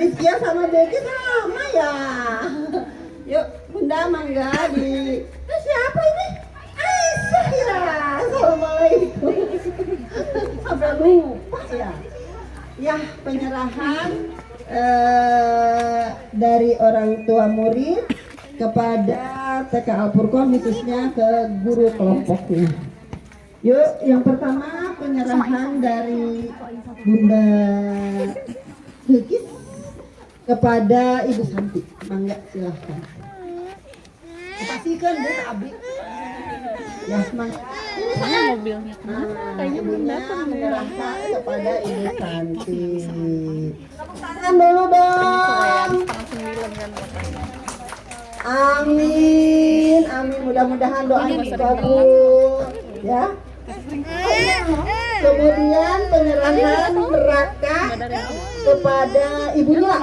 Rizkia sama Becky sama ya. Yuk Bunda mangga di. Siapa ini? Aisyah ya. Assalamualaikum. Sampai lupa ya. Ya penyerahan dari orang tua murid kepada TK Al-Furqon khususnya ke guru kelompoknya. Yuk, yang pertama penyerahan dari Bunda Hekis kepada Ibu Santi. Mangga silahkan. Kasihkan Bu Abi. Ya, mangga. Ini saya mobilnya. kayaknya belum datang menyerahkan kepada Ibu Santi. Tangan dulu dong. Amin, amin. Mudah-mudahan doanya dikabul, ya. Kemudian penyerahan neraka kepada ibunya,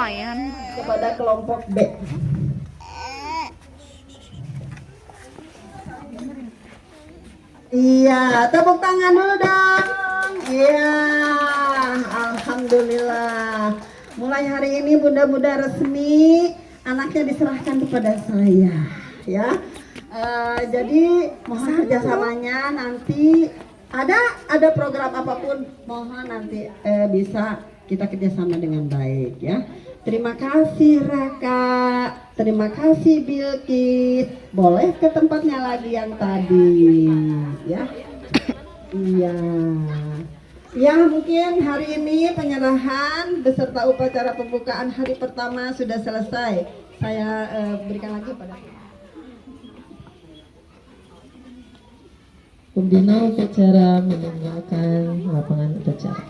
kepada kelompok B. Iya, tepuk tangan dulu dong. Iya, alhamdulillah. Mulai hari ini Bunda-bunda resmi anaknya diserahkan kepada saya, ya. Jadi mohon kerjasamanya nanti ada program apapun mohon nanti bisa kita kerjasama dengan baik, ya. Terima kasih Raka, terima kasih Bilkis. Boleh ke tempatnya lagi yang tadi, ya. Iya. Ya mungkin hari ini penyerahan beserta upacara pembukaan hari pertama sudah selesai. Saya berikan lagi pada Pembina upacara meninggalkan lapangan upacara.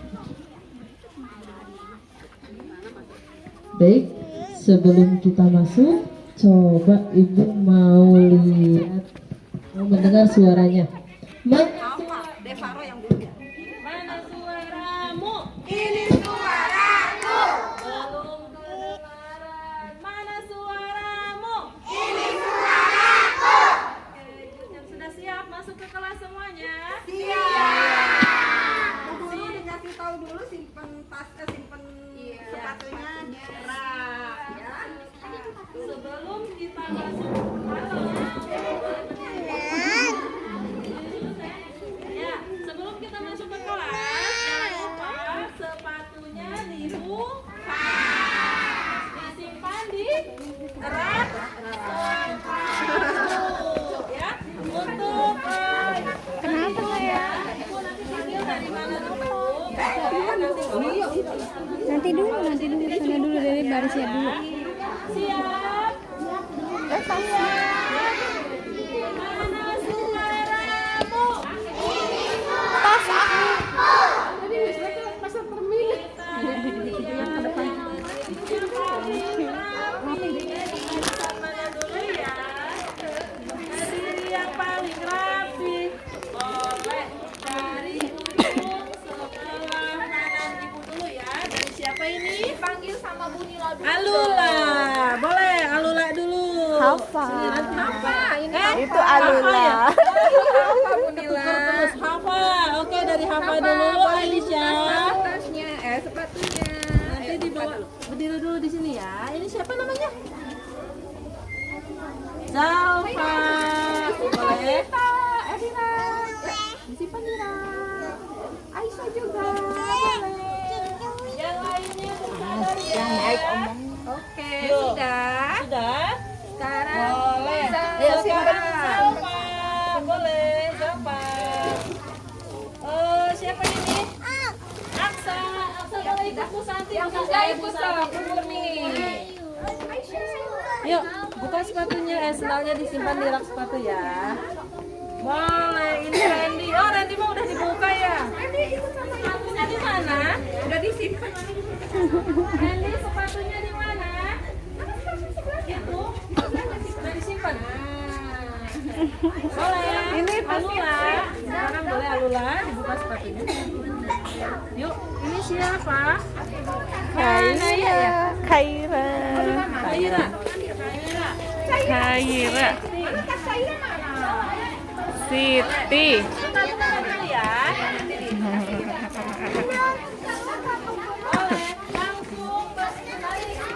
Baik, sebelum kita masuk, coba Ibu mau mendengar suaranya. Devaro yang dulu ya. Mana suaramu? Ini suaraku. Belum kedengaran. Mana suaramu? Ini suaraku. Yang sudah siap masuk ke kelas semuanya? Siap. Dulu dikasih tahu dulu simpen tas, simpen sepatunya rak, ya. Sebelum kita masuk ya, sebelum kita masuk ke kelas, jangan lupa sepatunya dibuka, disimpan di rak sepatu, ya. Untuk kenapa ya? Ibu nanti panggil dari mana dulu? Nanti dulu sana dulu dari barisnya dulu. Siap. Mana suaramu? Tas aku. Mana dulu ya? Dari yang paling rapi. Boleh dari ujung sebelah kanan ibu dulu ya. Dari siapa ini? Panggil sama Bu Nila dulu. Alula. Boleh Alula dulu. Hafa. Apa? Ini Itu Alula. apa Bu Nila? Terus Hafa. Oke, dari Hafa dulu Aisyah. Tasnya, sepatunya. Nanti dibawa berdiri dulu di sini ya. Ini siapa namanya? Zalfa. Boleh? Edina. Disimpan Dira. Aisyah juga. Boleh. Yang lainnya bukan dari Yang naik omong. Oke, Yuk. sudah. Sudah? Sekarang Boleh. Ayo, Sekarang simpan. Zalfa. Boleh, Zalfa. Siapa ini? Aksa. Aksa boleh ikut Bu Santi. Yang Bu sudah Santi, ikut Bu sama Santi. Bu Murni. Yuk, buka sepatunya, sendalnya disimpan di rak sepatu ya. Boleh, ini Randy. Oh, Randy mah udah dibuka ya. Sepatunya di mana? Udah disimpan. Randy, sepatunya di mana? Itu, udah disimpan. Boleh. Ini pasti Alula. Sekarang boleh Alula dibuka sepatunya. Yuk, ini siapa? Kaira. Kaira. Kaira. Kaira. Siti. Kita buka dulu ya. Boleh, langsung balik.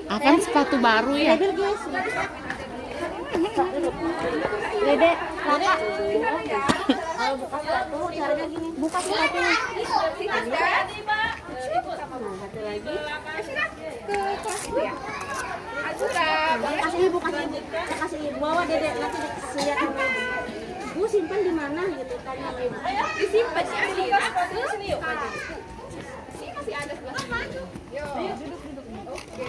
Akan sepatu baru ya. Dede, kakak. Kalau buka sepatu caranya gini. Buka sepatunya. Satu lagi. Kasih ibu, kasih ibu. Bawa Dede nanti lihat sama ibu. Bu simpan di mana gitu tanya sama ibu. Disimpan sih. Terus sini yuk. Ini masih ada sebelah maju. Yo. Oke.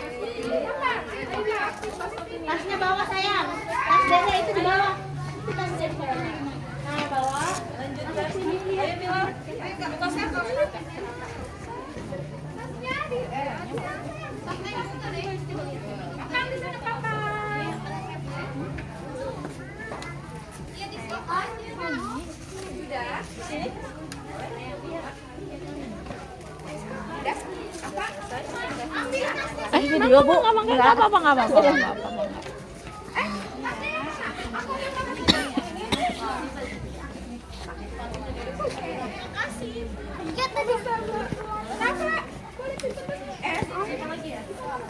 Tasnya bawa sayang. Tas Dede itu di bawah. Itu tas Dede sayang. Nah, bawa. Lanjutkan sini. Ayo Mila. Tasnya kok. Video Bu, nggak apa-apa.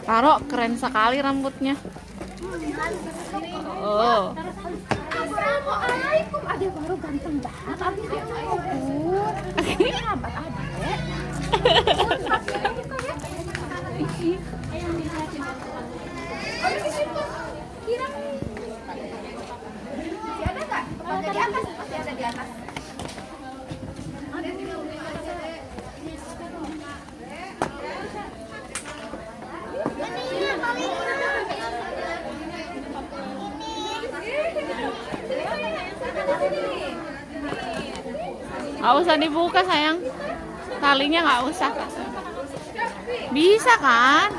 Taro, keren sekali rambutnya. Oh. Assalamualaikum, adek baru ganteng banget. Abis dia ngomong. Sahabat adek. Masih ada nggak? Masih di atas. Masih ada di atas. Nggak usah dibuka sayang, talinya nggak usah. Bisa kan?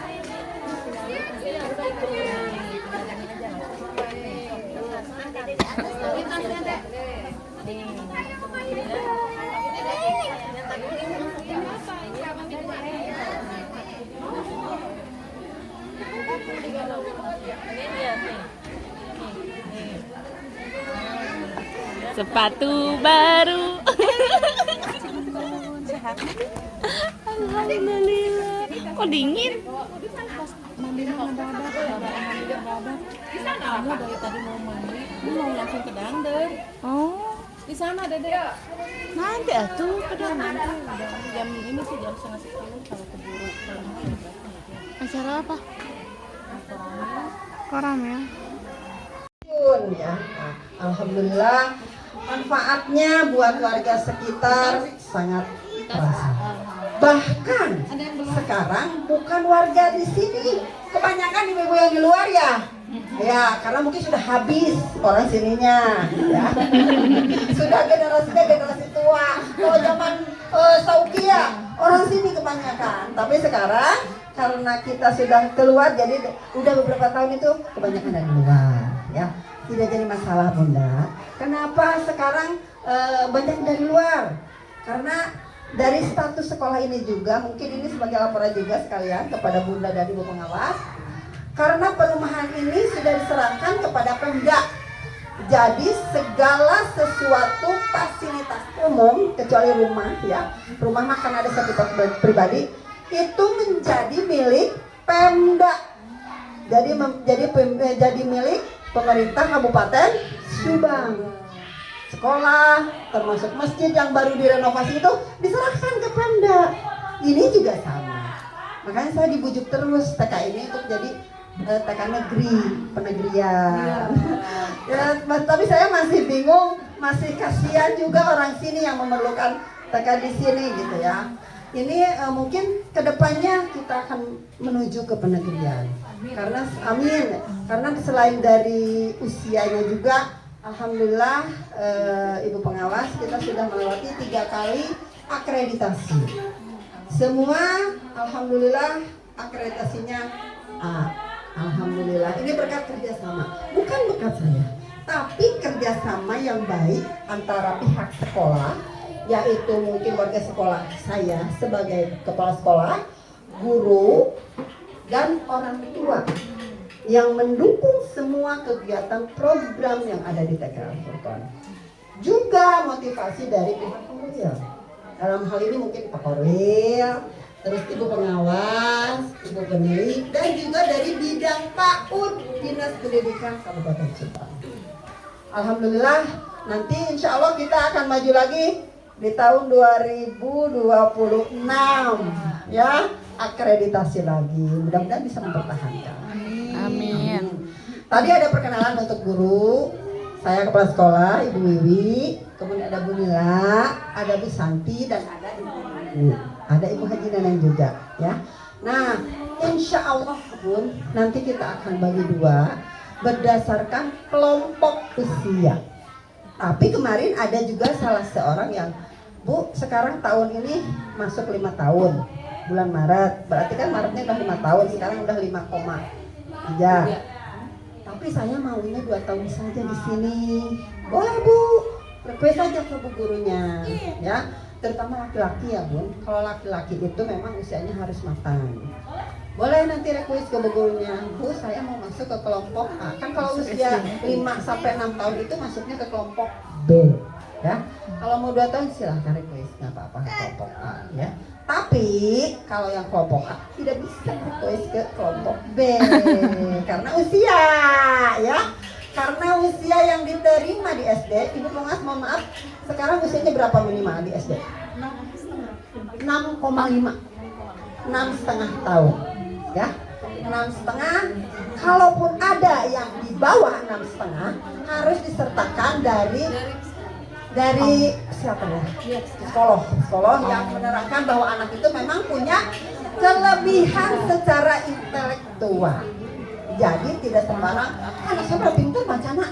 Sepatu baru. Alhamdulillah. Kok dingin? Mandi mendadak, di sana kamu dari tadi mau mandi, mau langsung ke Dangder. Oh, Di sana Dede. nanti atuh ke dalam. Jam ini sih jam 9:30 kalau keburu Acara apa? Koram ya. Ya. Nah, alhamdulillah manfaatnya buat warga sekitar sangat terasa. Bahkan sekarang bukan warga di sini, kebanyakan ibu-ibu yang di luar ya. Ya, karena mungkin sudah habis orang sininya, ya. Sudah generasi tua. Kalau zaman Saukia, orang sini kebanyakan. Tapi sekarang karena kita sudah keluar, jadi udah beberapa tahun itu kebanyakan dari luar, ya. Tidak jadi masalah Bunda. Kenapa sekarang banyak dari luar? Karena dari status sekolah ini juga, mungkin ini sebagai laporan juga sekalian kepada Bunda dan Ibu pengawas. Karena perumahan ini sudah diserahkan kepada Pemda. Jadi segala sesuatu fasilitas umum kecuali rumah, ya, rumah makan ada satu pribadi, itu menjadi milik Pemda. Jadi milik pemerintah Kabupaten Subang. Sekolah, termasuk masjid yang baru direnovasi itu diserahkan ke Pemda. Ini juga sama. Makanya saya dibujuk terus TK ini untuk jadi TK negeri, penegrian. Ya, tapi saya masih bingung, masih kasihan juga orang sini yang memerlukan TK di sini gitu ya. Ini mungkin kedepannya kita akan menuju ke penegrian. Karena amin, karena selain dari usianya juga, alhamdulillah Ibu pengawas kita sudah melewati 3 kali akreditasi. Semua alhamdulillah akreditasinya A. Alhamdulillah, ini berkat kerjasama, bukan berkat saya, tapi kerjasama yang baik antara pihak sekolah, yaitu mungkin warga sekolah saya sebagai kepala sekolah, guru, dan orang tua yang mendukung semua kegiatan program yang ada di TK Al-Furqan. Juga motivasi dari pihak Korwil. Dalam hal ini mungkin Pak Korwil, terus ibu pengawas, ibu pemilik, dan juga dari bidang PAUD Dinas Pendidikan Kabupaten Subang. Alhamdulillah, nanti insya Allah kita akan maju lagi di tahun 2026 ya, akreditasi lagi. Mudah-mudahan bisa mempertahankan. Amin. Tadi ada perkenalan untuk guru. Saya kepala sekolah Ibu Wiwi, kemudian ada Bu Nila, ada Bu Santi, dan ada Ibu Haji Neneng juga ya. Nah, insya Allah pun nanti kita akan bagi dua berdasarkan kelompok usia. Tapi kemarin ada juga salah seorang yang, Bu, sekarang tahun ini masuk 5 tahun bulan Maret, berarti kan Maretnya udah 5 tahun, sekarang udah 5,3. Tapi saya maunya 2 tahun saja di sini. Boleh Bu, request saja ke Bu gurunya ya. Terutama laki-laki ya Bun. Kalau laki-laki itu memang usianya harus matang. Boleh nanti request ke Bu gurunya. Bu, saya mau masuk ke kelompok A. Kan kalau usia 5-6 tahun itu masuknya ke kelompok B ya. Kalau mau 2 tahun silahkan request, nggak apa-apa ke kelompok A ya. Tapi kalau yang kelompok A tidak bisa request ke kelompok B karena usia ya. Karena usia yang diterima di SD, Ibu Pengawas mohon maaf, sekarang usianya berapa minimal di SD? 6,5. 6,5 tahun ya. 6,5. Kalaupun ada yang di bawah 6,5 harus disertakan dari siapa ya? Psikolog yang menerangkan bahwa anak itu memang punya kelebihan secara intelektual. Jadi tidak sembarang anak saya berapa pintar bacanya,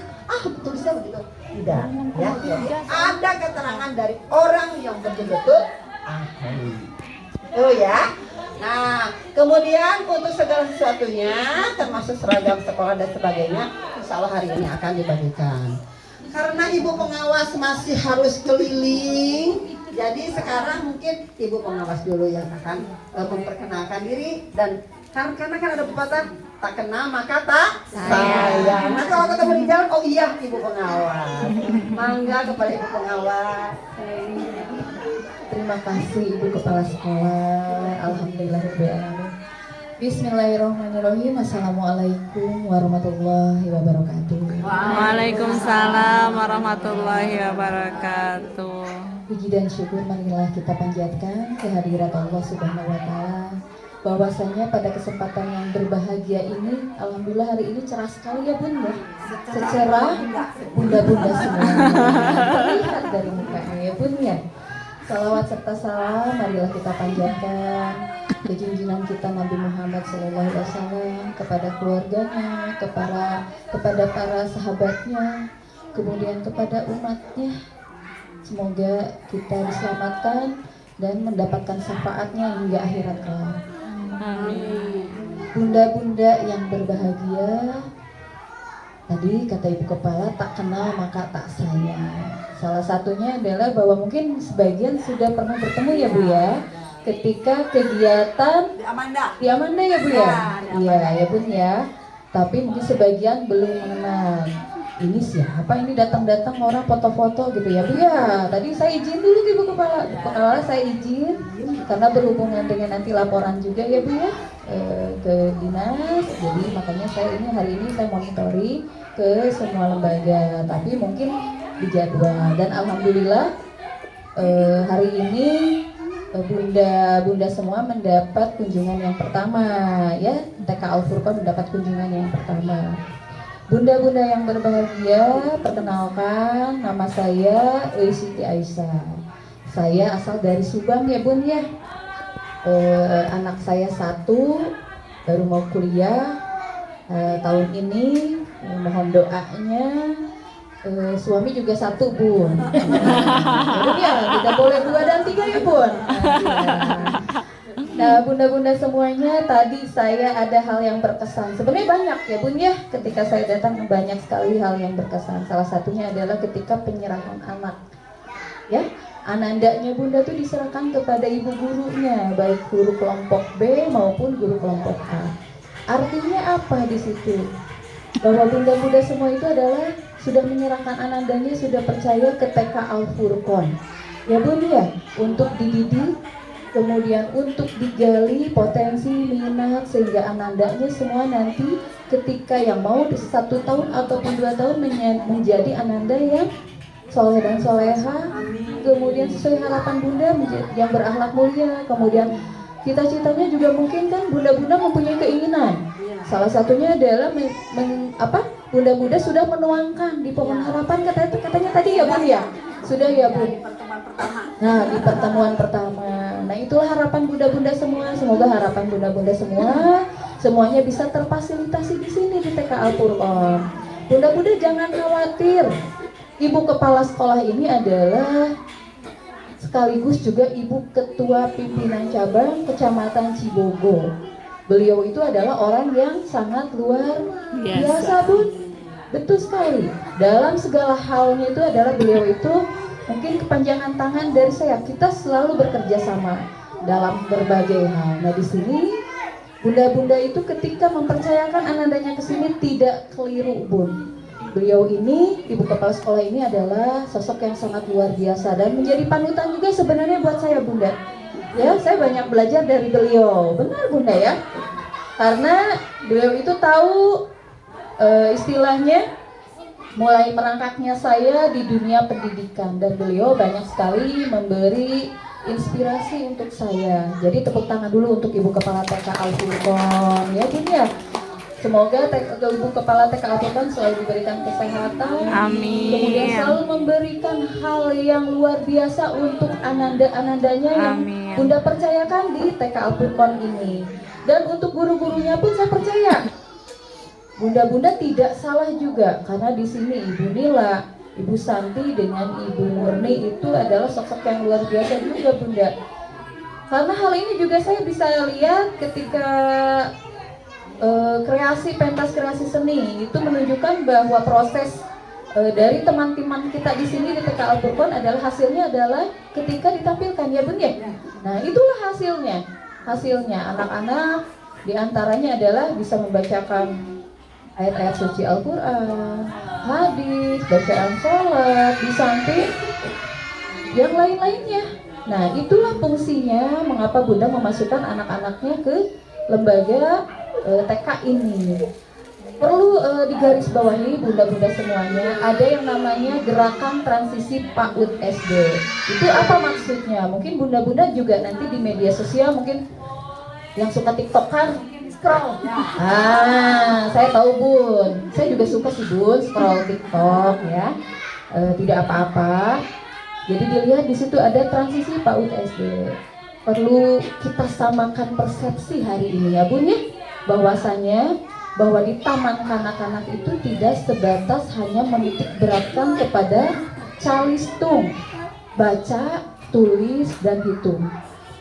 tulisnya begitu. Tidak ya. Jadi ada keterangan dari orang yang betul-betul ahli. Tuh ya. Nah, kemudian untuk segala sesuatunya termasuk seragam sekolah dan sebagainya, insya Allah hari ini akan dibagikan. Karena Ibu Pengawas masih harus keliling, jadi sekarang mungkin Ibu Pengawas dulu yang akan memperkenalkan diri. Dan karena kan ada pepatah, tak kenal maka tak sayang. Nanti kalau ketemu di jalan, oh iya Ibu Pengawas. Mangga kepada Ibu Pengawas. Terima kasih Ibu Kepala Sekolah. Alhamdulillahirrahmanirrahim. Bismillahirrahmanirrahim. Assalamualaikum warahmatullahi wabarakatuh. Waalaikumsalam warahmatullahi wabarakatuh. Puji dan syukur marilah kita panjatkan kehadirat Allah Subhanahu wa taala. Bahwasanya pada kesempatan yang berbahagia ini, alhamdulillah hari ini cerah sekali ya Bun ya. Secerah bunda-bunda semua. Terlihat dari mukanya ya Bun ya. Salawat serta salam marilah kita panjatkan ke junjungan kita Nabi Muhammad SAW, kepada keluarganya, kepada para sahabatnya, kemudian kepada umatnya. Semoga kita diselamatkan dan mendapatkan syafaatnya hingga akhirat kelak. Amin. Bunda-bunda yang berbahagia, tadi kata Ibu Kepala, tak kenal maka tak sayang. Salah satunya adalah bahwa mungkin sebagian sudah pernah bertemu ya Bu ya, ketika kegiatan di Amanda ya Bu ya. Iya ya Bun ya. Tapi mungkin sebagian belum mengenal. Ini siapa ini datang-datang orang foto-foto gitu ya Bu ya. Tadi saya izin dulu ke Ibu Kepala. Kepala saya izin karena berhubungan dengan nanti laporan juga ya Bu ya ke dinas. Jadi makanya saya ini hari ini saya monitori ke semua lembaga. Tapi mungkin di jadwal, dan alhamdulillah hari ini bunda-bunda semua mendapat kunjungan yang pertama ya. TK Al Furqon mendapat kunjungan yang pertama. Bunda-bunda yang berbahagia, perkenalkan nama saya Siti Aisyah. Saya asal dari Subang ya Bun ya. Anak saya 1 baru mau kuliah tahun ini, mohon doanya. Suami juga 1 Bun. Jadi ya tidak boleh 2 dan 3 ya Bun. Nah bunda-bunda semuanya, tadi saya ada hal yang berkesan. Sebenarnya banyak ya Bun ya, ketika saya datang banyak sekali hal yang berkesan. Salah satunya adalah ketika penyerahan anak. Ya, anandanya bunda tuh diserahkan kepada ibu gurunya, baik guru kelompok B maupun guru kelompok A. Artinya apa di situ? Bahwa bunda-bunda semua itu adalah sudah menyerahkan anandanya, sudah percaya ke TK Al Furqon ya Bun ya, untuk dididik kemudian untuk digali potensi minat sehingga anandanya semua nanti ketika yang mau di 1 tahun ataupun 2 tahun menjadi ananda yang soleh dan soleha, kemudian sesuai harapan bunda yang berakhlak mulia, kemudian cita-citanya juga mungkin kan bunda-bunda mempunyai keinginan. Salah satunya adalah bunda-bunda sudah menuangkan di pohon harapan katanya tadi ya bun ya, sudah ya bun. Nah di pertemuan pertama, nah itulah harapan bunda-bunda semua. Semoga harapan bunda-bunda semuanya bisa terfasilitasi di sini di TK Al-Qur'an. Bunda-bunda jangan khawatir. Ibu kepala sekolah ini adalah sekaligus juga ibu ketua pimpinan cabang Kecamatan Cibogo. Beliau itu adalah orang yang sangat luar biasa bun. Betul sekali. Dalam segala halnya itu adalah beliau itu mungkin kepanjangan tangan dari saya. Kita selalu bekerja sama dalam berbagai hal. Nah di sini bunda-bunda itu ketika mempercayakan anandanya ke sini tidak keliru bun. Beliau ini, ibu kepala sekolah ini adalah sosok yang sangat luar biasa dan menjadi panutan juga sebenarnya buat saya bunda. Ya, saya banyak belajar dari beliau. Benar bunda ya. Karena beliau itu tahu istilahnya mulai merangkaknya saya di dunia pendidikan dan beliau banyak sekali memberi inspirasi untuk saya. Jadi tepuk tangan dulu untuk Ibu Kepala TK Al-Furqon ya bun ya. Semoga Ibu Kepala TK Al-Furqon selalu diberikan kesehatan. Amin. Kemudian selalu memberikan hal yang luar biasa untuk ananda-anandanya yang bunda percayakan di TK Al-Furqon ini. Dan untuk guru-gurunya pun saya percaya bunda-bunda tidak salah juga, karena di sini Ibu Nila, Ibu Santi dengan Ibu Murni itu adalah sosok yang luar biasa juga bunda. Karena hal ini juga saya bisa lihat ketika kreasi pentas kreasi seni itu menunjukkan bahwa proses dari teman-teman kita di sini di TK Al-Furqon adalah hasilnya adalah ketika ditampilkan ya bun ya. Nah itulah hasilnya anak-anak diantaranya adalah bisa membacakan ayat-ayat suci Al-Quran, hadis, bacaan sholat, di samping yang lain-lainnya. Nah itulah fungsinya mengapa bunda memasukkan anak-anaknya ke lembaga TK ini. Perlu digarisbawahi bunda-bunda semuanya, ada yang namanya gerakan transisi PAUD SD. Itu apa maksudnya? Mungkin bunda-bunda juga nanti di media sosial mungkin yang suka TikTok kan scroll. Saya tahu bun, saya juga suka sih bun scroll TikTok ya. Tidak apa-apa. Jadi dilihat di situ ada transisi PAUD SD. Perlu kita samakan persepsi hari ini ya bun ya, bahwasanya bahwa di taman kanak-kanak itu tidak sebatas hanya menitik beratkan kepada calistung, baca, tulis, dan hitung.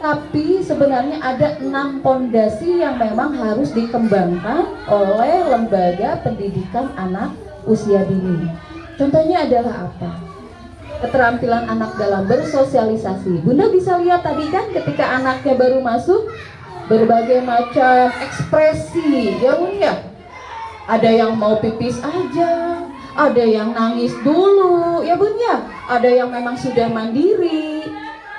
Tapi sebenarnya ada 6 pondasi yang memang harus dikembangkan oleh lembaga pendidikan anak usia dini. Contohnya adalah apa? Keterampilan anak dalam bersosialisasi. Bunda bisa lihat tadi kan ketika anaknya baru masuk, berbagai macam ekspresi ya bun ya. Ada yang mau pipis aja, ada yang nangis dulu ya bun ya, ada yang memang sudah mandiri.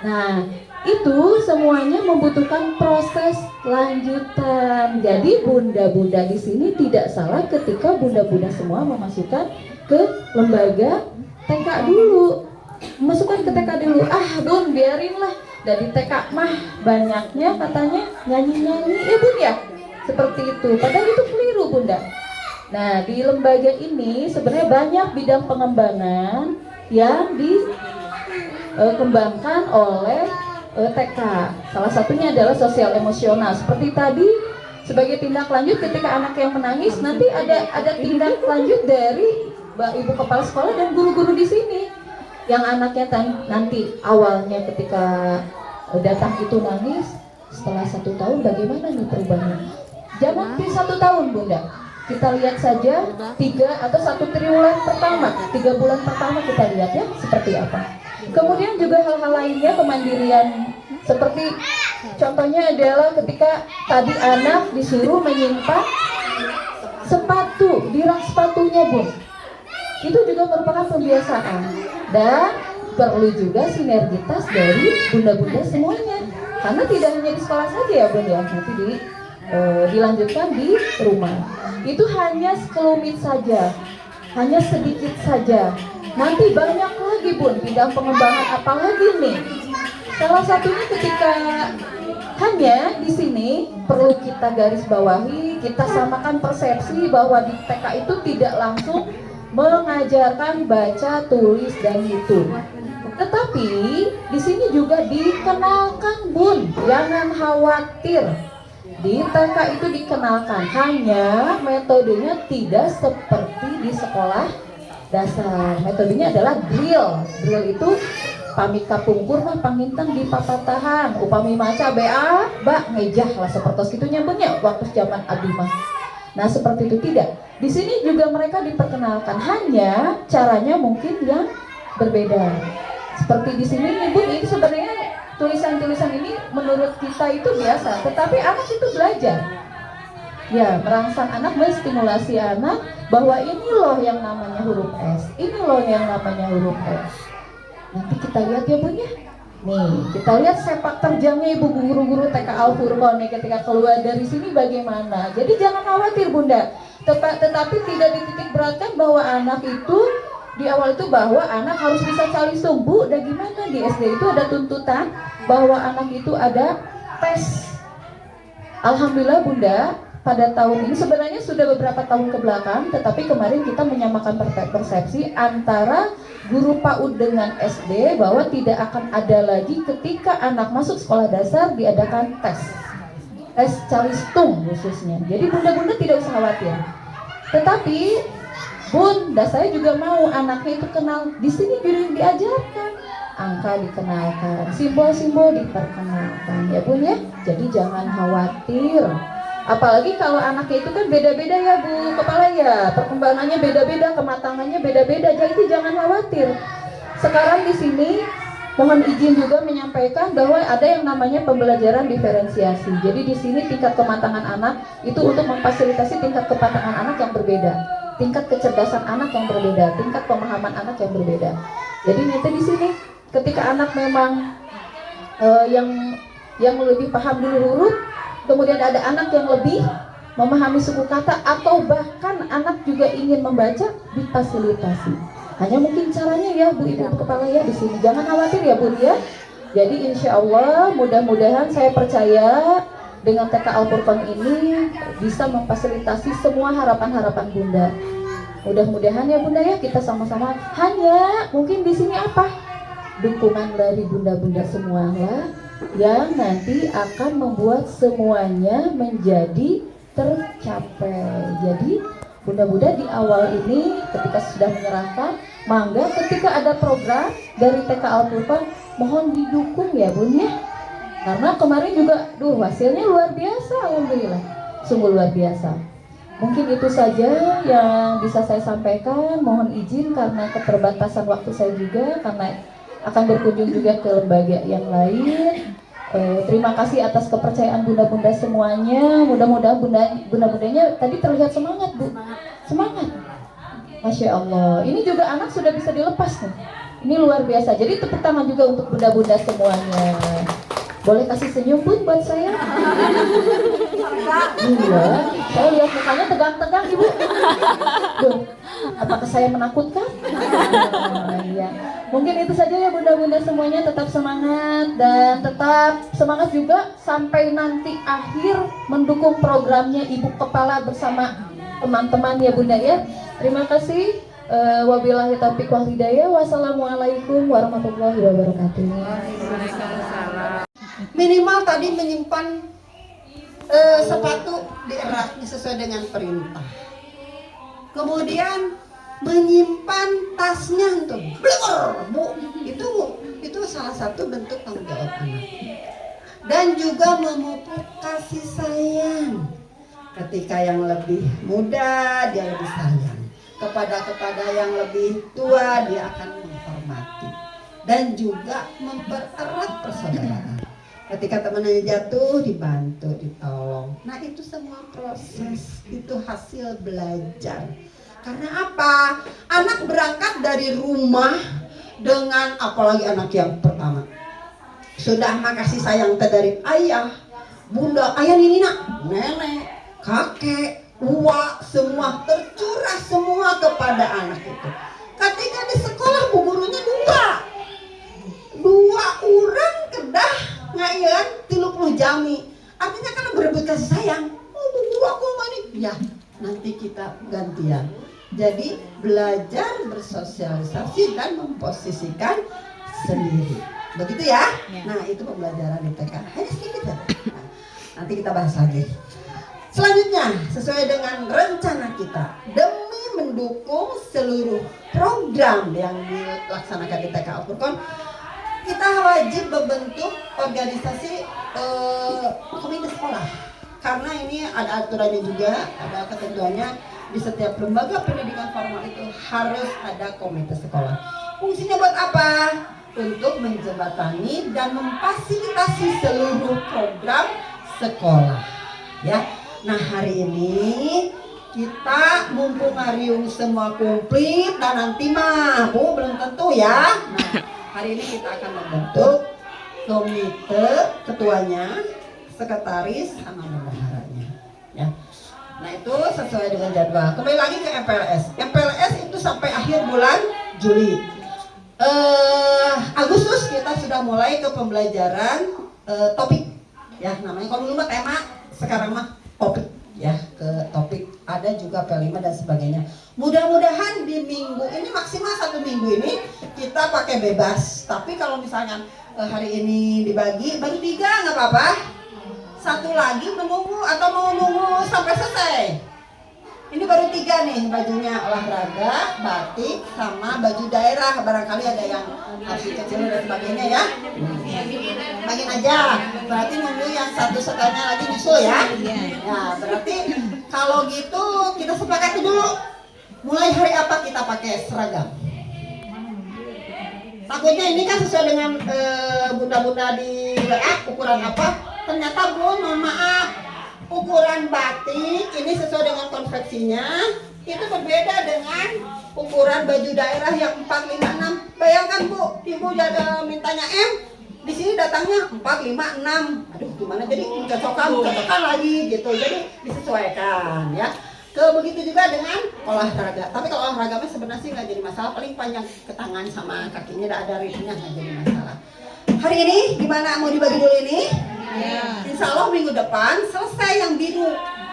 Nah itu semuanya membutuhkan proses lanjutan. Jadi bunda-bunda di sini tidak salah ketika bunda-bunda semua memasukkan ke lembaga TK dulu. Masukkan ke TK dulu. Bun biarinlah. Dari TK mah banyaknya katanya nyanyi-nyanyi ya bun ya. Seperti itu. Padahal itu keliru bunda. Nah di lembaga ini sebenarnya banyak bidang pengembangan yang dikembangkan oleh TK. Salah satunya adalah sosial emosional. Seperti tadi sebagai tindak lanjut ketika anak yang menangis nanti ada tindak lanjut dari ibu kepala sekolah dan guru-guru di sini. Yang anaknya nanti awalnya ketika datang itu nangis, setelah 1 tahun bagaimana nih perubahannya? Jangan di 1 tahun bunda. Kita lihat saja 3 atau 1 triwulan pertama, 3 bulan pertama kita lihat ya seperti apa. Kemudian juga hal-hal lainnya kemandirian seperti contohnya adalah ketika tadi anak disuruh menyimpan sepatu di rak sepatunya bun. Itu juga merupakan pembiasaan dan perlu juga sinergitas dari bunda-bunda semuanya. Karena tidak hanya di sekolah saja ya Bun ya, nanti dilanjutkan di rumah. Itu hanya sekelumit saja, hanya sedikit saja. Nanti banyak lagi Bun bidang pengembangan apalagi nih. Salah satunya ketika hanya di sini perlu kita garis bawahi, kita samakan persepsi bahwa di TK itu tidak langsung mengajarkan baca, tulis dan hitung. Tetapi di sini juga dikenalkan Bun, jangan khawatir. Di TK itu dikenalkan, hanya metodenya tidak seperti di sekolah dasar. Metodenya adalah drill. Drill itu pamika pungkur mah pangintang di papatahan, upami maca bea bak ngejah lah seperti itu nyambungnya waktu zaman abdi mah. Nah seperti itu tidak. Di sini juga mereka diperkenalkan, hanya caranya mungkin yang berbeda. Seperti di sini nih Bun, ini sebenarnya tulisan-tulisan ini menurut kita itu biasa, tetapi anak itu belajar. Ya, merangsang anak, menstimulasi anak bahwa ini loh yang namanya huruf S, ini loh yang namanya huruf S. Nanti kita lihat ya Bun ya. Nih, kita lihat sepak terjangnya ibu guru-guru TK Al-Furqon nih ketika keluar dari sini bagaimana. Jadi jangan khawatir Bunda, tetapi tidak dititik beratkan bahwa anak itu di awal itu bahwa anak harus bisa calistung. Bu, dan gimana di SD itu ada tuntutan bahwa anak itu ada tes. Alhamdulillah Bunda, pada tahun ini sebenarnya sudah beberapa tahun ke belakang, tetapi kemarin kita menyamakan persepsi antara guru PAUD dengan SD bahwa tidak akan ada lagi ketika anak masuk sekolah dasar diadakan tes calistung khususnya. Jadi bunda-bunda tidak usah khawatir. Tetapi Bunda, saya juga mau anaknya itu kenal. Di sini juga diajarkan, angka dikenalkan, simbol-simbol diperkenalkan, ya Bun ya. Jadi jangan khawatir. Apalagi kalau anaknya itu kan beda-beda ya Bu Kepala ya, perkembangannya beda-beda, kematangannya beda-beda. Jadi jangan khawatir. Sekarang di sini mohon izin juga menyampaikan bahwa ada yang namanya pembelajaran diferensiasi. Jadi di sini tingkat kematangan anak itu untuk memfasilitasi tingkat kematangan anak yang berbeda, tingkat kecerdasan anak yang berbeda, tingkat pemahaman anak yang berbeda. Jadi nanti di sini ketika anak memang yang lebih paham dulu huruf, kemudian ada anak yang lebih memahami suku kata, atau bahkan anak juga ingin membaca, difasilitasi. Hanya mungkin caranya ya Bu Ibu Kepala ya di sini. Jangan khawatir ya Bun ya. Jadi insya Allah mudah-mudahan saya percaya dengan TK Al-Furqon ini bisa memfasilitasi semua harapan-harapan Bunda. Mudah-mudahan ya Bunda ya, kita sama-sama. Hanya mungkin di sini apa? Dukungan dari bunda-bunda semua ya, yang nanti akan membuat semuanya menjadi tercapai. Jadi bunda-bunda di awal ini ketika sudah menyerahkan, mangga ketika ada program dari TK Al-Furqon mohon didukung ya Bun ya. Karena kemarin juga hasilnya luar biasa, alhamdulillah, sungguh luar biasa. Mungkin itu saja yang bisa saya sampaikan. Mohon izin karena keterbatasan waktu saya juga, karena akan berkunjung juga ke lembaga yang lain. Terima kasih atas kepercayaan bunda-bunda semuanya. Mudah-mudahan bunda-bundanya tadi terlihat semangat Bu, semangat. Masya Allah. Ini juga anak sudah bisa dilepas nih. Ini luar biasa. Jadi tepuk tangan juga untuk bunda-bunda semuanya. Boleh kasih senyum Bun buat saya? Iya, saya lihat mukanya tegang-tegang Ibu. Duh, apakah saya menakutkan? Iya. Mungkin itu saja ya bunda-bunda semuanya, tetap semangat dan tetap semangat juga sampai nanti akhir mendukung programnya Ibu Kepala bersama teman-teman ya Bunda ya. Terima kasih. Wabillahi taufiq wal hidayah. Wassalamualaikum warahmatullahi wabarakatuh. Minimal tadi menyimpan sepatu di raknya sesuai dengan perintah. Kemudian menyimpan tasnya untuk Bu. Itu salah satu bentuk tanggung jawab anak. Dan juga memupuk kasih sayang. Ketika yang lebih muda dia lebih sayang. Kepada yang lebih tua dia akan menghormati. Dan juga mempererat persaudaraan. Ketika temannya jatuh, dibantu, ditolong. Nah itu semua proses, itu hasil belajar. Karena apa? Anak berangkat dari rumah dengan, apalagi anak yang pertama, sudah makasih sayang teh dari ayah, bunda, ayah nina, nenek, kakek, uwa, semua tercurah semua kepada anak itu. Ketika di sekolah bu gurunya dua orang kedah ngaian 30 jami, artinya kan berebut kasih sayang. Oh bu guru aku mana? Ya nanti kita gantian. Jadi belajar bersosialisasi dan memposisikan sendiri. Begitu ya? Nah itu pembelajaran di TK. Hanya sedikit ya. Nah, nanti kita bahas lagi. Selanjutnya sesuai dengan rencana kita demi mendukung seluruh program yang dilaksanakan di TK Al-Furqon, kita wajib membentuk organisasi komite sekolah. Karena ini ada aturannya juga, ada ketentuannya. Di setiap lembaga pendidikan formal itu harus ada komite sekolah. Fungsinya buat apa? Untuk menjembatani dan memfasilitasi seluruh program sekolah. Ya. Nah hari ini kita mumpung ngariung semua komplit dan nanti mah belum tentu ya. Nah hari ini kita akan membentuk komite, ketuanya, sekretaris, sama bendaharanya. Ya. Nah itu sesuai dengan jadwal. Kembali lagi ke MPLS. MPLS itu sampai akhir bulan Juli. Agustus kita sudah mulai ke pembelajaran topik. Ya namanya kalau dulu mah tema, sekarang mah topik. Ya ke topik, ada juga P5 dan sebagainya. Mudah-mudahan di minggu ini, maksimal 1 minggu ini kita pakai bebas. Tapi kalau misalnya hari ini bagi 3 nggak apa-apa. Satu lagi menunggu atau mau nunggu sampai selesai. Ini baru 3 nih bajunya, olahraga, batik, sama baju daerah. Barangkali ada yang arti kecil dan sebagainya ya. Bagiin aja. Berarti nunggu yang satu setengahnya lagi nyusul ya. Ya berarti kalau gitu kita sepakati dulu. Mulai hari apa kita pakai seragam? Takutnya ini kan sesuai dengan bunda-bunda di WA ukuran apa? Ternyata bu, mohon maaf, ukuran batik ini sesuai dengan konveksinya itu berbeda dengan ukuran baju daerah yang 456. Bayangkan bu, ibu mintanya M, di sini datangnya 456. Aduh, gimana jadi cocokkan lagi gitu. Jadi disesuaikan ya. Begitu juga dengan olahraga. Tapi kalau olahraga sebenarnya sih nggak jadi masalah. Paling panjang ke tangan sama kakinya ada ritmenya, nggak jadi masalah. Hari ini gimana mau dibagi dulu ini? Ya. Insya Allah minggu depan selesai yang biru,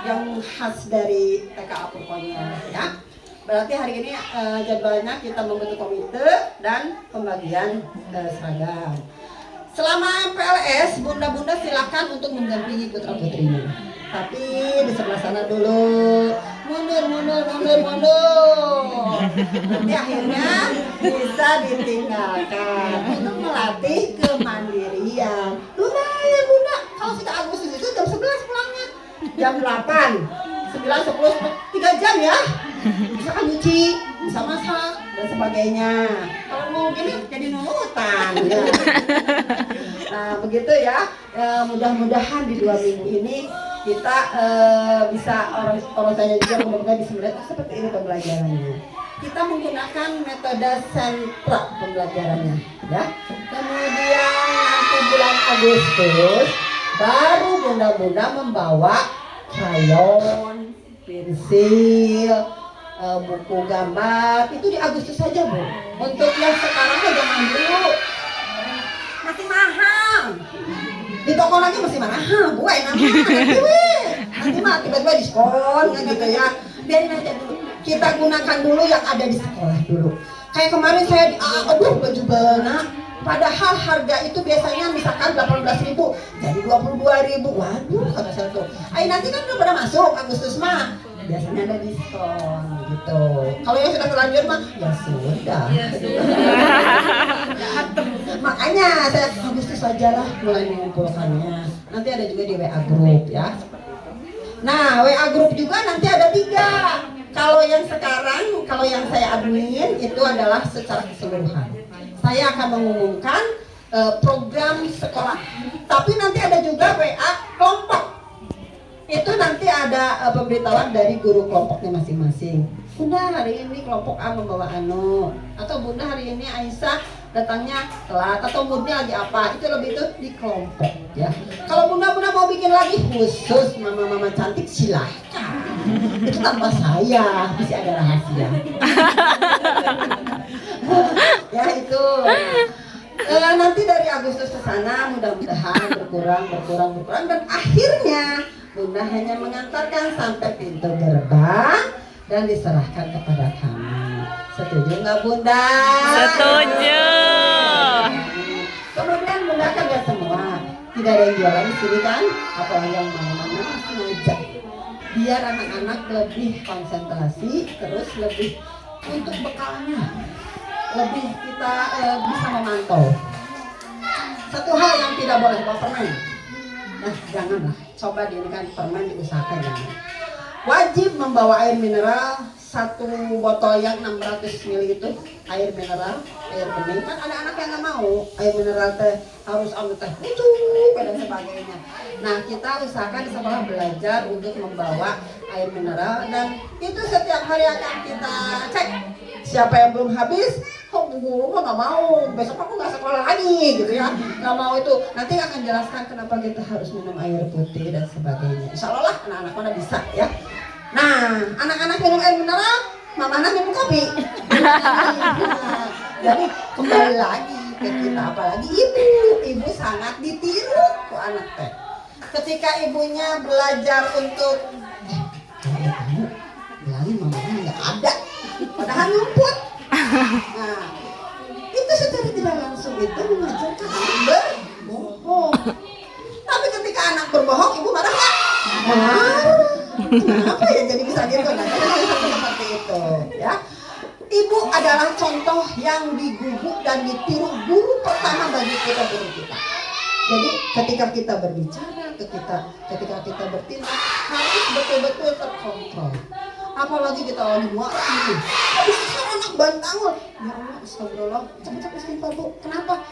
yang khas dari TK Al-Furqonnya ya. Berarti hari ini jadwalnya kita membentuk komite dan pembagian seragam. Selama MPLS, bunda-bunda silakan untuk mendampingi putra-putrinya. Tapi di sebelah sana dulu, mundur. Nanti akhirnya bisa ditinggalkan untuk melatih kemandirian. Lumayan bunda, kalau sudah Agustus itu jam 11 pulangnya, jam 8, 9, 10, 3 jam ya. Bisa kan nyuci, bisa masak dan sebagainya. Kalau mau gini jadi nunutan ya. Nah begitu ya, mudah-mudahan di 2 minggu ini kita bisa orang-orangnya juga mudah-mudahan bisa melihat seperti ini pembelajarannya. Kita menggunakan metode sentra pembelajarannya ya. Kemudian nanti bulan Agustus baru bunda-bunda membawa krayon, pensil, buku gambar. Itu di Agustus saja bu. Untuk yang sekarang jangan dulu, masih mahal. Di toko lagi masih mahal, bu. Nanti mah tiba-tiba diskon gitu ya. Biarin aja dulu. Kita gunakan dulu yang ada di sekolah dulu. Kayak kemarin saya baju benak. Padahal harga itu biasanya misalkan 18.000 jadi 22.000. Waduh kata saya tuh. Nanti kan udah pada masuk Agustus mah. Biasanya ada diskon gitu. Kalau yang sudah terlanjur mah ya sudah. Makanya saya Agustus sajalah mulai mengumpulkannya. Nanti ada juga di WA group ya. Nah WA group juga nanti ada 3. Kalau yang sekarang, kalau yang saya admin itu adalah secara keseluruhan. Saya akan mengumumkan program sekolah. Tapi nanti ada juga WA kelompok. Itu nanti ada pemberitahuan dari guru kelompoknya masing-masing. Bunda hari ini kelompok A membawa anu, atau bunda hari ini Aisyah datangnya telat atau moodnya lagi apa, itu lebih itu di kelompok ya. Kalau bunda-bunda mau bikin lagi khusus mama-mama cantik silahkan, itu tanpa saya, masih ada rahasia. Ya itu nanti dari Agustus ke sana mudah-mudahan berkurang dan akhirnya bunda hanya mengantarkan sampai pintu gerbang dan diserahkan kepada kami. Setuju nggak bunda? Setuju. Kemudian bunda kan lihat semua, tidak ada yang jualan di sini kan, apalagi yang mana-mana sengaja biar anak-anak lebih konsentrasi, terus lebih untuk bekalnya lebih kita bisa memantau. Satu hal yang tidak boleh bawa permen. Nah janganlah, coba ini kan permen diusahakan jangan. Wajib membawa air mineral, satu botol yang 600 ml itu air mineral, air bening. Kan ada anak yang nggak mau air mineral teh harus ambil teh ucuk dan sebagainya. Nah kita usahakan di sekolah belajar untuk membawa air mineral, dan itu setiap hari akan kita cek. Siapa yang belum habis, oh guru mah nggak mau, besok aku nggak sekolah lagi gitu ya, nggak mau itu. Nanti akan jelaskan kenapa kita harus minum air putih dan sebagainya. Insya Allah lah anak-anak mana bisa ya. Nah, anak-anak minum air mineral, mamana minum kopi. Jadi kembali lagi ke kita, apalagi ibu sangat ditiru tuh anak teh. Ketika ibunya belajar untuk kamu bilangin mamanya nggak ada, padahal ngumpul. Nah, itu secara tidak langsung itu mengajarkan anak berbohong. Tapi ketika anak berbohong, ibu marah nggak? Marah. Kenapa ya jadi bisa gitu? Nah, seperti itu ya. Ibu adalah contoh yang digubuk dan ditiru guru pertama bagi kita, guru kita. Jadi ketika kita berbicara, ketika kita bertindak harus betul-betul terkontrol. Apalagi kita lagi marah gitu. Habis anak bantangul. Ya Allah, astagfirullah. Cepet-cepet istighfar Bu. Kenapa?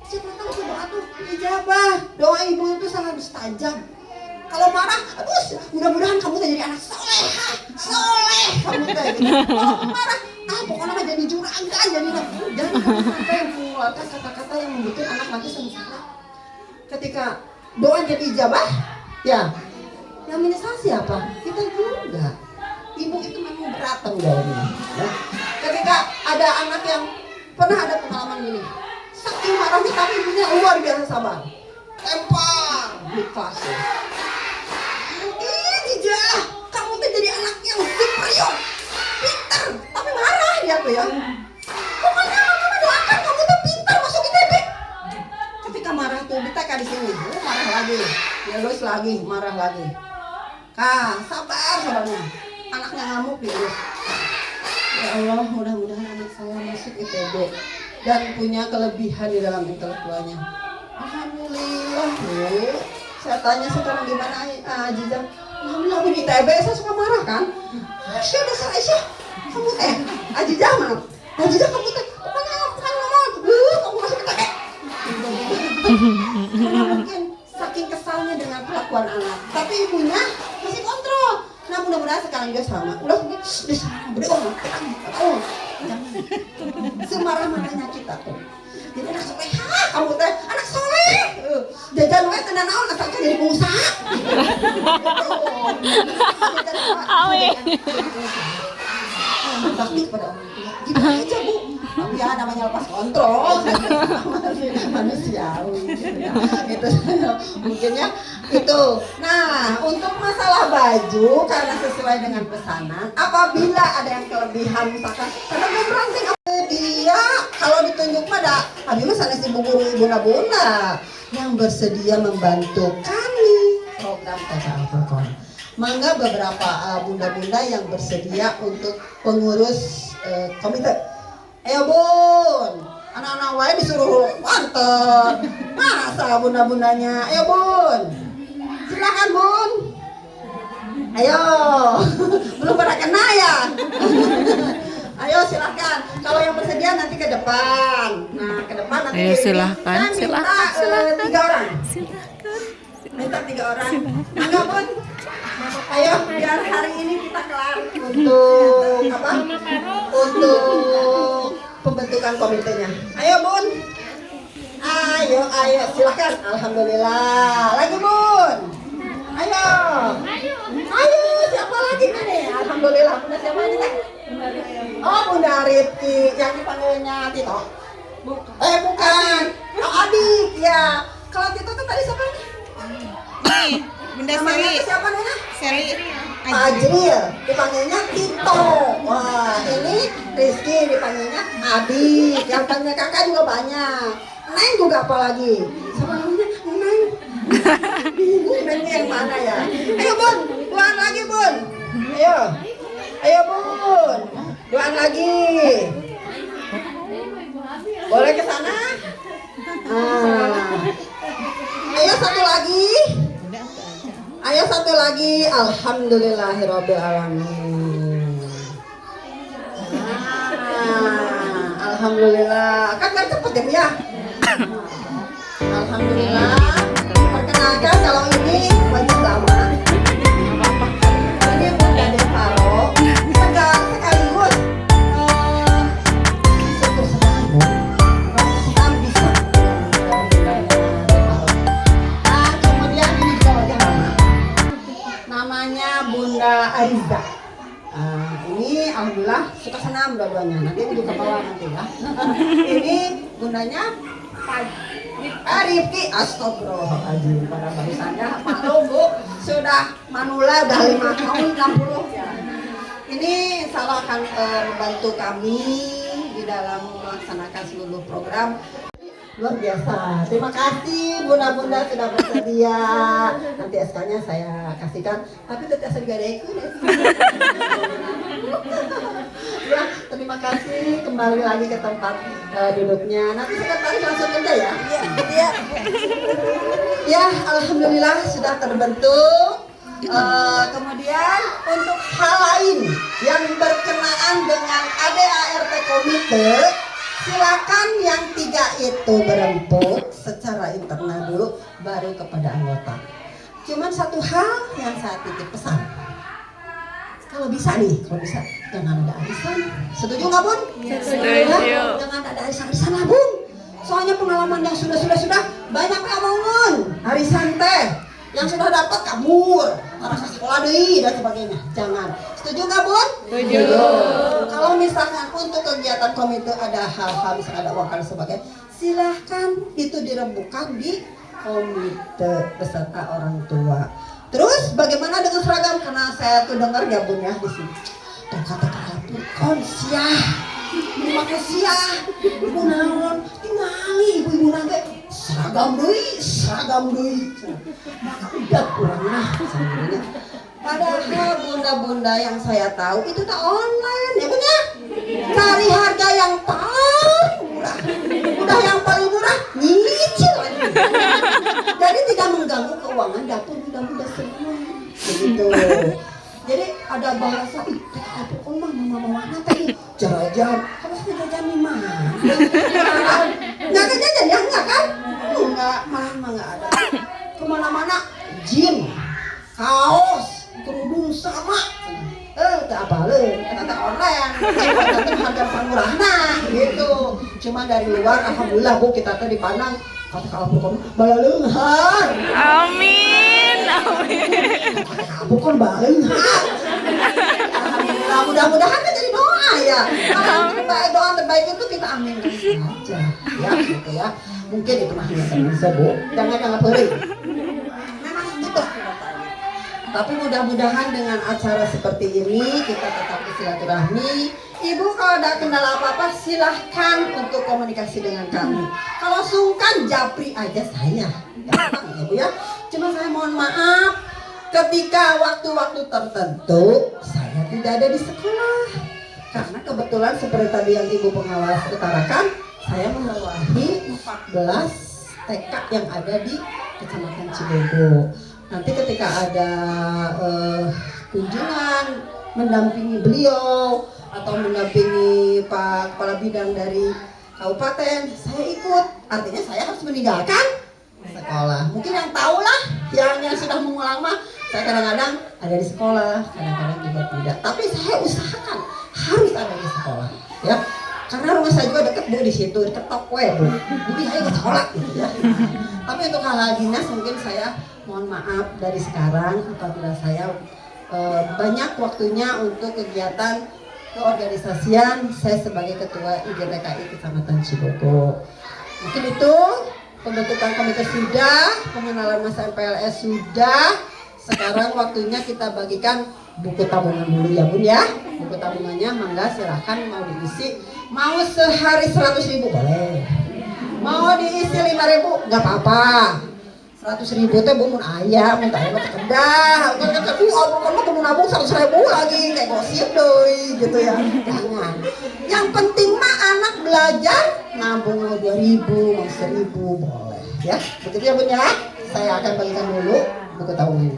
Siapa tahu itu doa tuh ijabah. Doa ibu itu sangat mustajab. Kalau marah, aduh, mudah-mudahan kamu jadi anak soleh kamu teh. Kalau marah, pokoknya jadi juragan, jadi jangan sampai mengeluarkan kata-kata yang membuat anak nanti sengsara. Ketika doa jadi ijabah, ya, yang menyesal siapa? Kita juga. Ibu itu memang berat tanggung jawabnya. Ya. Ketika ada anak yang pernah ada pengalaman gini, saking marahnya tapi ibunya luar biasa sabar, tempar di fase. Jah, kamu tuh jadi anak yang superior, pintar, tapi marah dia tuh ya. Pokoknya mama doakan kamu tuh pintar masuk ITB. Ketika marah tuh di TK di sini, marah lagi, ya lulus lagi, marah lagi. Sabarnya, anaknya ngamuk gitu. Ya Allah, mudah-mudahan anak saya masuk ITB dan punya kelebihan di dalam intelektualnya. Alhamdulillah, Bu. Saya tanya sekarang gimana Ajijah? Alhamdulillah di ITB saya suka marah kan? Aisyah dasar Aisyah, kamu Ajijah maaf. Ajijah kamu pokoknya bukan ngomong, kamu masuk ITB. Karena mungkin saking kesalnya dengan kelakuan anak, tapi ibunya masih kontrol. Nah mudah-mudahan sekarang juga sama. Udah sama, berdoa, tahu? Semarah-marahnya kita tuh. Jadi anak soleh, kamu teh anak soleh. Jajan wae kena naon asalkan jadi pengusaha. Amin. Bakti kepada orang tua. Gitu aja Bu. Tapi ya namanya lepas kontrol. Manusiawi. Ya. Itu mungkinnya itu. Nah, untuk masalah baju karena sesuai dengan pesanan, apabila ada yang kelebihan misalkan karena mau beranting dia kalau ditunjuk pada Habibah sanes ibu guru ibu nabuna yang bersedia membantu kami program TK Al-Furqan. Mangga beberapa bunda-bunda yang bersedia untuk pengurus komite. Ayo Bun, anak-anak wae disuruh wanter. Masa bunda-bundanya? Ayo Bun, silakan Bun. Ayo, belum pada kena ya? Ayo silakan. Kalau yang bersedia nanti ke depan. Nah ke depan nanti. Ayo silakan, Minta 3 orang. Minta 3 orang. Enggak Bun. Ayo biar hari ini kita kelar untuk apa? Untuk pembentukan laksanakan komitenya. Ayo Bun. Ayo silakan. Alhamdulillah. Lagi Bun. Ayo. Siapa lagi nih? Alhamdulillah. Bunda siapa aja teh? Oh Bunda Rifki yang dipanggilnya Tito. Bukan. Oh, adik ya. Kalau Tito tuh tadi siapa nih? Bunda Namanya Seli. tuh siapa Nena? Seli. Ajril dipanggilnya Tito. Wah ini Rizky dipanggilnya Adik. Yang panggil kakak juga banyak. Neng juga apalagi. Siapa namanya? Neng. Bingung Nengnya yang mana ya? Ayo Bun, doaan lagi Bun. Ayo Bun, doaan lagi. Boleh ke sana? Ayo satu lagi. Alhamdulillahirabbil alamin. Alhamdulillah. Kan gak cepet ya Bu ya? Alhamdulillah. Perkenalkan kalau ini wajib lama. Ini Bunda Devaro. Sekaligus syukur sedang bisa. Nah, kemudian ini juga wajah lama. Namanya Bunda Ariza. Ini alhamdulillah suka senam dua-duanya. Nanti ini juga bawa nanti ya. Ini bundanya Rifki. Astagfirullahaladzim. Pada barisannya maklum Bu. Sudah manula udah 5 tahun 60 ya. Ini salah akan membantu kami di dalam melaksanakan seluruh program. Luar biasa. Terima kasih bunda-bunda sudah bersedia. Nanti SK-nya saya kasihkan. Tapi tetap saya digadekeun. Ya, terima kasih. Kembali lagi ke tempat duduknya. Nanti sekretaris langsung kerja ya. Iya. Ya, alhamdulillah sudah terbentuk. Kemudian untuk hal lain yang berkenaan dengan ADART komite, silakan yang 3 itu berempuk secara internal dulu, baru kepada anggota. Cuman satu hal yang saya titip pesan, kalau bisa jangan ada arisan. Setuju nggak Bun? Setuju. Jangan ada arisan lah Bun. Soalnya pengalaman yang sudah banyak kamongon arisan teh. Yang sudah dapat kabur, rasa sekolah deui dan sebagainya. Jangan. Setuju nggak Bun? Setuju. Kalau misalkan untuk kegiatan komite ada hal-hal misalkan ada uang dan sebagainya, silahkan itu dirembukan di komite beserta orang tua. Terus bagaimana dengan seragam? Karena saya tuh dengar ya Bun ya di sini. Tuh kata-kata konsiah, dipakai siah, ibu naon, tingali ibu nage seragam deui. Maka udah kurang lah sebenarnya. Padahal bunda-bunda yang saya tahu itu tak online ya Bun ya. Cari harga yang paling murah. Udah yang paling murah nyicil lagi. Jadi tidak mengganggu keuangan dapur bunda-bunda semua. Begitu. Jadi ada bahasa apa mama tadi jajan. Kalau sudah jajan di mana? Enggak ada jajan ya enggak kan? Enggak, mah enggak ada. Kemana-mana jin, kaos, kerudung sama. Tak apa kata online. Kata harga pangurahna gitu. Cuma dari luar alhamdulillah Bu kita teh dipandang kata kalau bukan baleunghar. Amin. Bukan baleunghar. Alhamdulillah mudah-mudahan kan jadi doa ya. Doa terbaik itu kita amin saja. Ya gitu ya. Mungkin itu mah hanya bisa Bu. Jangan perih. Memang itu. Tapi mudah-mudahan dengan acara seperti ini kita tetap silaturahmi. Ibu kalau ada kendala apa-apa silahkan untuk komunikasi dengan kami. Kalau sungkan japri aja saya. Gampang ya Bu ya. Cuma saya mohon maaf ketika waktu-waktu tertentu saya tidak ada di sekolah. Karena kebetulan seperti tadi yang Ibu pengawas utarakan, saya membawahi 14 TK yang ada di Kecamatan Cibogo. Nanti ketika ada kunjungan mendampingi beliau atau mendampingi Pak Kepala Bidang dari Kabupaten, saya ikut. Artinya saya harus meninggalkan sekolah. Mungkin yang tahu lah, yang sudah mengulang mah, saya kadang-kadang ada di sekolah, kadang-kadang juga tidak. Tapi saya usahakan harus ada di sekolah. Ya, Karena rumah saya juga dekat Bu di situ, dekat toko ya Bu. Jadi saya nggak sholat gitu ya. Tapi untuk hal-hal dinas mungkin saya mohon maaf dari sekarang apabila saya banyak waktunya untuk kegiatan keorganisasian saya sebagai ketua IGTKI Kecamatan Cibogo. Mungkin itu pembentukan komite sudah, pengenalan masa MPLS sudah. Sekarang waktunya kita bagikan buku tabungan dulu ya Bun ya. Buku tabungannya mangga silahkan mau diisi. Mau sehari 100.000 boleh. Mau diisi 5.000 nggak apa-apa. 100.000 teh Bu mun aya, mun teh aya kedah. Kan aku mau nabung 100.000 lagi kayak gosip deui gitu ya. Jangan. Yang penting mah anak belajar nabung mau 2.000, mau 1.000 boleh ya. Begitu ya Bun ya. Saya akan bagikan dulu buku tabungannya.